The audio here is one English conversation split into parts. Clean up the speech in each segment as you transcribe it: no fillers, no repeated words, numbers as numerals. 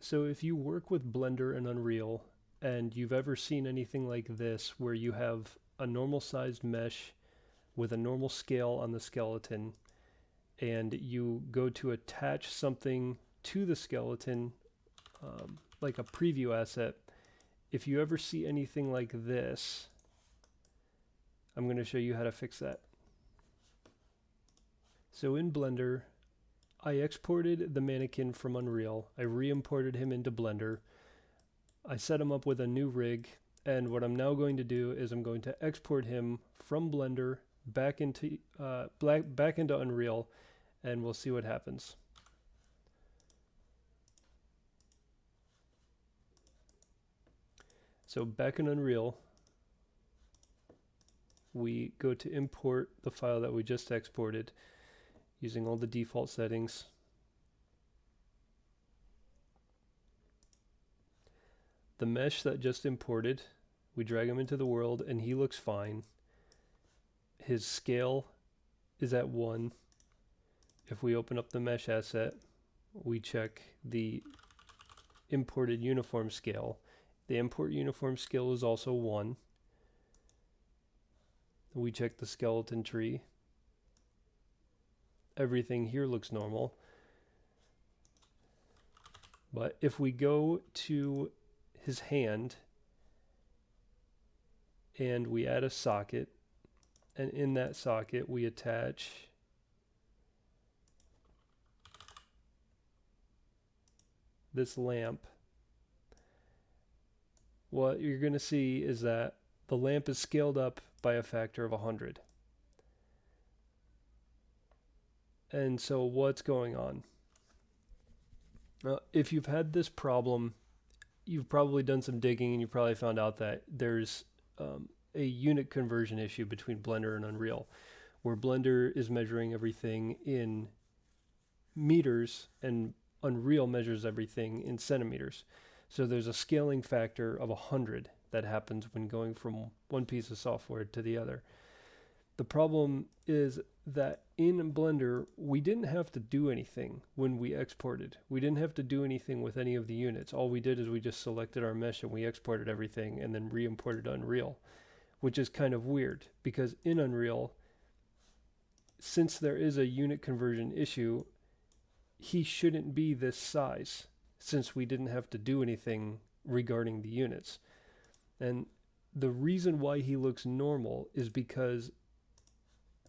So if you work with Blender and Unreal and you've ever seen anything like this where you have a normal sized mesh with a normal scale on the skeleton and you go to attach something to the skeleton, like a preview asset, if you ever see anything like this, I'm going to show you how to fix that. So in Blender, I exported the mannequin from Unreal. I re-imported him into Blender. I set him up with a new rig, and what I'm now going to do is I'm going to export him from Blender back into Unreal, and we'll see what happens. So back in Unreal, we go to import the file that we just exported using all the default settings. The mesh that just imported, we drag him into the world and he looks fine. His scale is at 1. If we open up the mesh asset, we check the imported uniform scale. The import uniform scale is also 1. We check the skeleton tree. Everything here looks normal. But if we go to his hand and we add a socket, and in that socket we attach this lamp, what you're going to see is that the lamp is scaled up by a factor of 100. And so what's going on? If you've had this problem, you've probably done some digging and you probably found out that there's a unit conversion issue between Blender and Unreal, where Blender is measuring everything in meters and Unreal measures everything in centimeters. So there's a scaling factor of 100 that happens when going from one piece of software to the other. The problem is that in Blender, we didn't have to do anything when we exported. We didn't have to do anything with any of the units. All we did is we just selected our mesh and we exported everything and then re-imported Unreal, which is kind of weird because in Unreal, since there is a unit conversion issue, he shouldn't be this size since we didn't have to do anything regarding the units. And the reason why he looks normal is because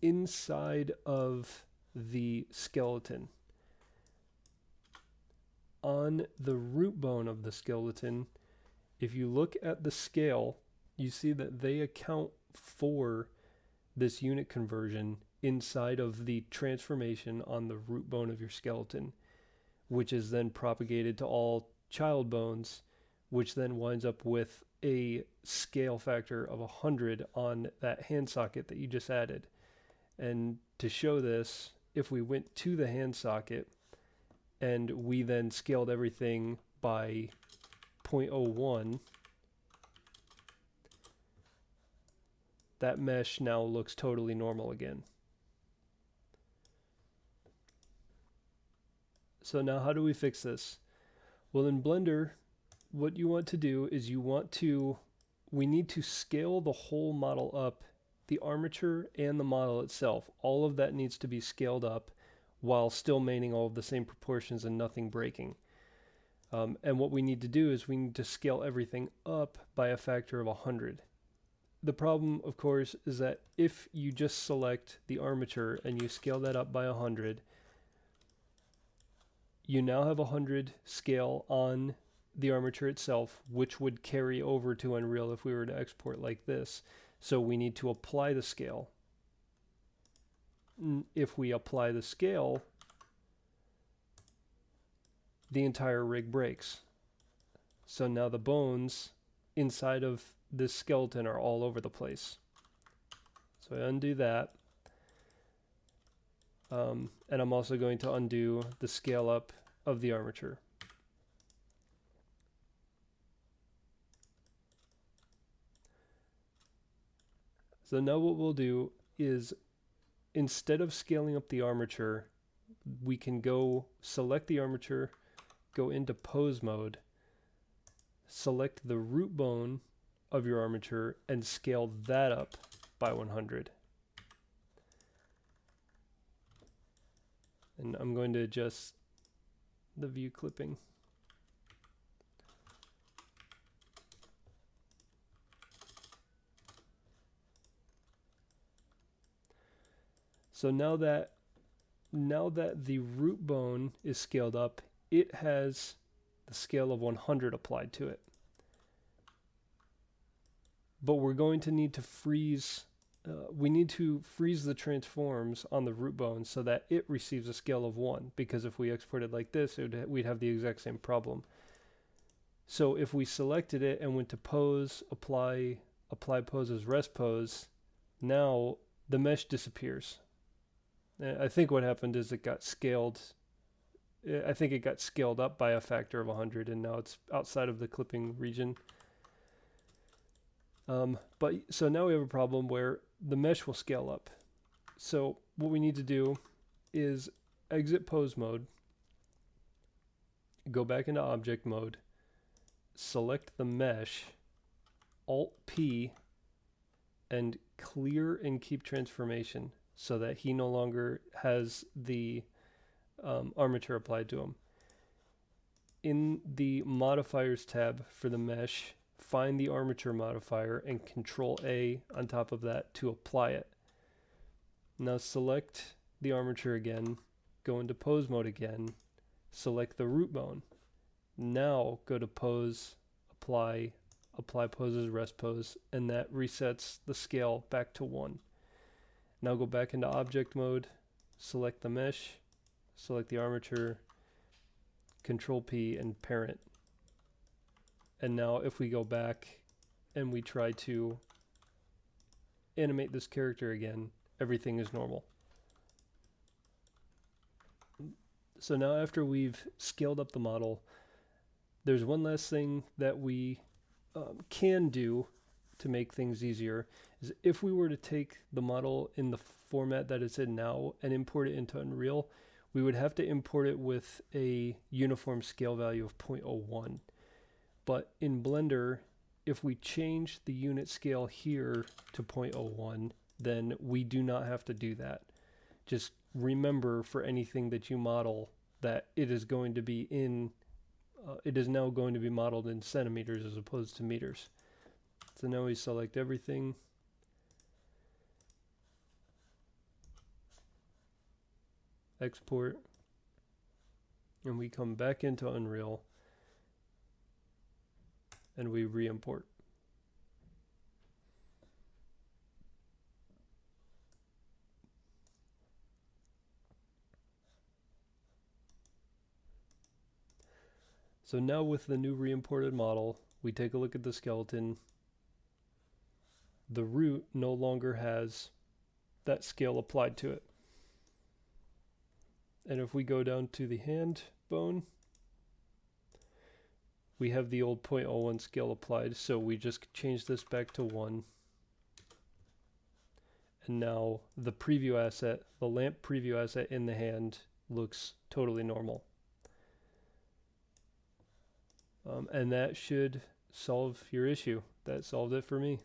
inside of the skeleton, on the root bone of the skeleton, if you look at the scale, you see that they account for this unit conversion inside of the transformation on the root bone of your skeleton, which is then propagated to all child bones, which then winds up with a scale factor of 100 on that hand socket that you just added. And to show this, if we went to the hand socket and we then scaled everything by 0.01, that mesh now looks totally normal again. So now how do we fix this? Well, in Blender, what you want to do is we need to scale the whole model up, the armature and the model itself. All of that needs to be scaled up while still maintaining all of the same proportions and nothing breaking. And what we need to do is we need to scale everything up by a factor of 100. The problem, of course, is that if you just select the armature and you scale that up by 100, you now have 100 scale on the armature itself, which would carry over to Unreal if we were to export like this. So we need to apply the scale. If we apply the scale, the entire rig breaks. So now the bones inside of this skeleton are all over the place. So I undo that. And I'm also going to undo the scale up of the armature. So now what we'll do is, instead of scaling up the armature, we can go select the armature, go into pose mode, select the root bone of your armature and scale that up by 100. And I'm going to adjust the view clipping. So now that the root bone is scaled up, it has the scale of 100 applied to it. But we're going to need to freeze, we need to freeze the transforms on the root bone so that it receives a scale of 1, because if we export it like this, we'd have the exact same problem. So if we selected it and went to pose, apply pose as rest pose, now the mesh disappears. I think what happened is it got scaled. I think it got scaled up by a factor of 100, and now it's outside of the clipping region. But so now we have a problem where the mesh will scale up. So what we need to do is exit pose mode, go back into object mode, select the mesh, Alt P, and clear and keep transformation so that he no longer has the armature applied to him. In the modifiers tab for the mesh, find the armature modifier and Control A on top of that to apply it. Now select the armature again, go into pose mode again, select the root bone. Now go to pose, apply pose as rest pose, and that resets the scale back to 1. Now go back into object mode, select the mesh, select the armature, Control P and parent. And now if we go back and we try to animate this character again, everything is normal. So now after we've scaled up the model, there's one last thing that we can do to make things easier. Is if we were to take the model in the format that it's in now and import it into Unreal, we would have to import it with a uniform scale value of 0.01. But in Blender, if we change the unit scale here to 0.01, then we do not have to do that. Just remember for anything that you model that it is going to be in, it is now going to be modeled in centimeters as opposed to meters. So now we select everything. Export. And we come back into Unreal. And we re-import. So now with the new re-imported model, we take a look at the skeleton. The root no longer has that scale applied to it. And if we go down to the hand bone, we have the old 0.01 scale applied, so we just change this back to 1. And now the preview asset, the lamp preview asset in the hand looks totally normal. And that should solve your issue. That solved it for me.